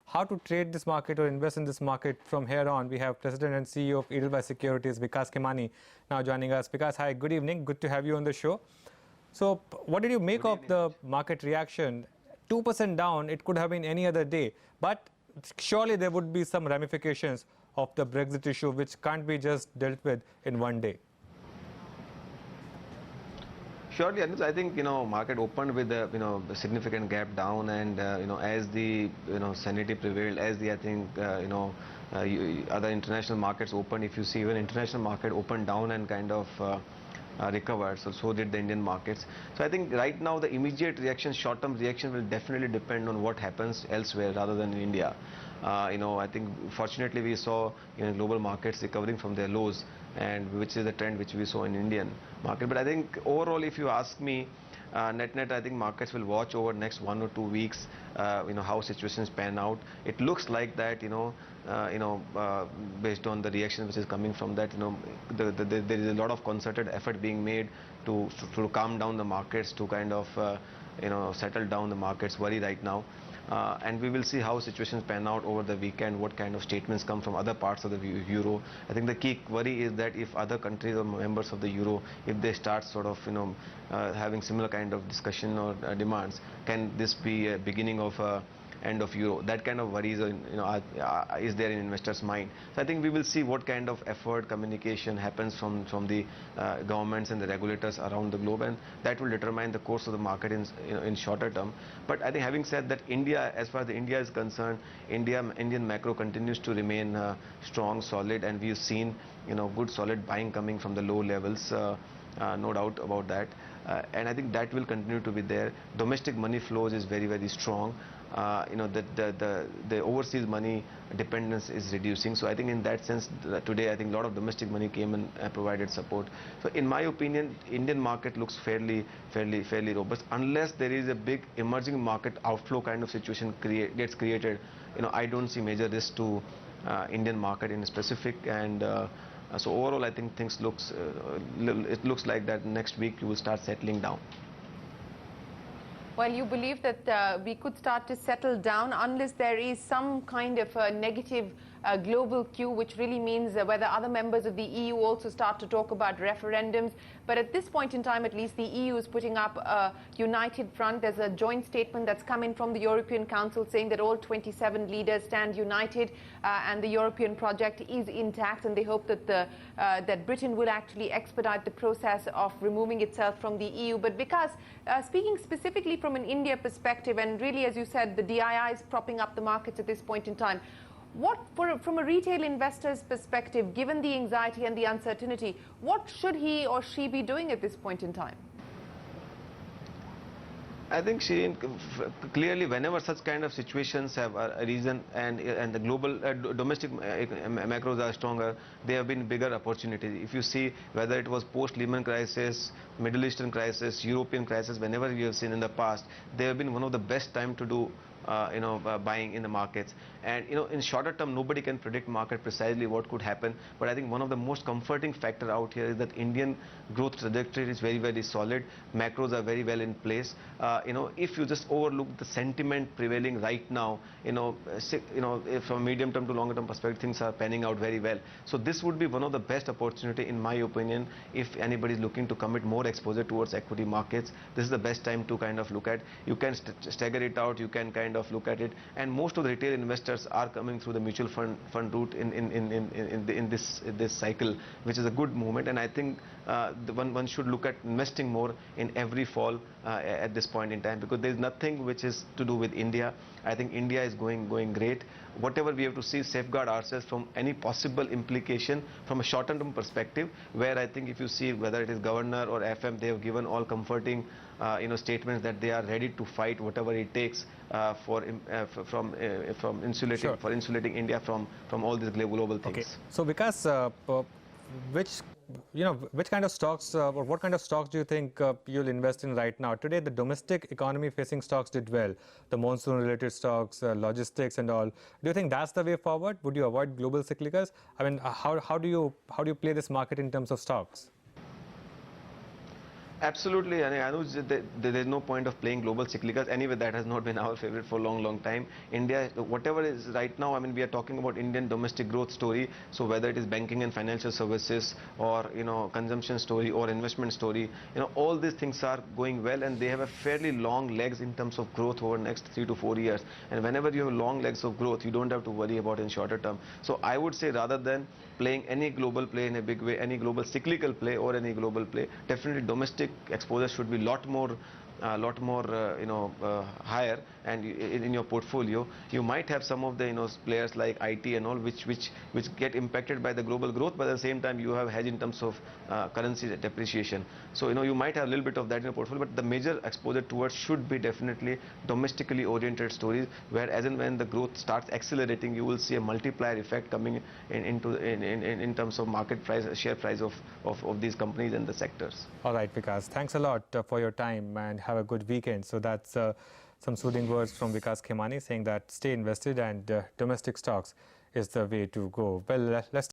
how to trade this market or invest in this market from here on. We have President and CEO of Edelweiss Securities, Vikas Khemani, now joining us. Vikas, hi, good evening. Good to have you on the show. So what did you make of the market reaction? 2% down, it could have been any other day. But surely there would be some ramifications of the Brexit issue which can't be just dealt with in one day. Surely, Anuj, I think market opened with a a significant gap down, and as the sanity prevailed, as the I think other international markets opened. If you see, even international market opened down and kind of recovered. So did the Indian markets. So I think right now the immediate reaction, short-term reaction, will definitely depend on what happens elsewhere rather than in India. I think fortunately we saw global markets recovering from their lows, and which is the trend which we saw in Indian market. But I think overall, if you ask me, net, I think markets will watch over next 1 or 2 weeks, how situations pan out. It looks like that, based on the reaction which is coming from that, there is a lot of concerted effort being made to calm down the markets, to kind of, settle down the markets worry right now. And we will see how situations pan out over the weekend, what kind of statements come from other parts of the Euro. I think the key worry is that if other countries or members of the Euro, if they start sort of, having similar kind of discussion or demands, can this be a beginning of end of Euro? That kind of worries, is there in investors' mind. So I think we will see what kind of effort, communication happens from the governments and the regulators around the globe, and that will determine the course of the market in shorter term. But I think having said that, India, as far as India is concerned, Indian macro continues to remain strong, solid, and we've seen good solid buying coming from the low levels. No doubt about that, and I think that will continue to be there. Domestic money flows is very, very strong. The overseas money dependence is reducing. So I think in that sense, today I think a lot of domestic money came and provided support. So in my opinion, Indian market looks fairly robust, unless there is a big emerging market outflow kind of situation gets created. I don't see major risk to Indian market in specific, and so overall I think things it looks like that next week you will start settling down. Well, you believe that we could start to settle down unless there is some kind of a negative global cue, which really means whether other members of the EU also start to talk about referendums. But at this point in time, at least, the EU is putting up a united front. There's a joint statement that's come in from the European Council saying that all 27 leaders stand united and the European project is intact, and they hope that that Britain will actually expedite the process of removing itself from the EU. But because speaking specifically from an India perspective, and really, as you said, the DII is propping up the markets at this point in time, from a retail investor's perspective, given the anxiety and the uncertainty, what should he or she be doing at this point in time? I think, Shereen, clearly whenever such kind of situations have arisen and the global domestic macros are stronger, there have been bigger opportunities. If you see whether it was post-Lehman crisis, Middle Eastern crisis, European crisis, whenever you have seen in the past, they have been one of the best time to do buying in the markets. And in shorter term, nobody can predict market precisely what could happen, but I think one of the most comforting factor out here is that Indian growth trajectory is very, very solid. Macros are very well in place. If you just overlook the sentiment prevailing right now, from a medium term to longer term perspective, things are panning out very well. So this would be one of the best opportunity, in my opinion, if anybody is looking to commit more exposure towards equity markets. This is the best time to kind of look at. You can stagger it out, you can kind of look at it, and most of the retail investors are coming through the mutual fund route in this cycle, which is a good movement. And I think one should look at investing more in every fall at this point in time, because there is nothing which is to do with India. I think India is going great. Whatever we have to see, safeguard ourselves from any possible implication from a short-term perspective, where I think if you see whether it is governor or FM, they have given all comforting statements that they are ready to fight whatever it takes from insulating India from all these global things. Okay. So Vikas, which kind of stocks or what kind of stocks do you think you'll invest in right now? Today, the domestic economy facing stocks did well. The monsoon related stocks, logistics and all. Do you think that's the way forward? Would you avoid global cyclicals? I mean, how do you play this market in terms of stocks? Absolutely, and Anuj, there is no point of playing global cyclicals. Anyway, that has not been our favorite for a long, long time. India, whatever is right now, I mean, we are talking about Indian domestic growth story. So whether it is banking and financial services, or consumption story, or investment story, all these things are going well, and they have a fairly long legs in terms of growth over the next 3 to 4 years. And whenever you have long legs of growth, you don't have to worry about in shorter term. So I would say, rather than playing any global play in a big way, any global cyclical play or any global play, definitely domestic exposure should be lot more higher, and in your portfolio you might have some of the players like IT and all, which get impacted by the global growth, but at the same time you have hedge in terms of currency depreciation. So you might have a little bit of that in your portfolio, but the major exposure towards should be definitely domestically oriented stories, where as and when the growth starts accelerating, you will see a multiplier effect coming in terms of market price, share price of these companies and the sectors. All right, Vikas, thanks a lot for your time, and have a good weekend. So that's some soothing words from Vikas Khemani, saying that stay invested and domestic stocks is the way to go. Well, let's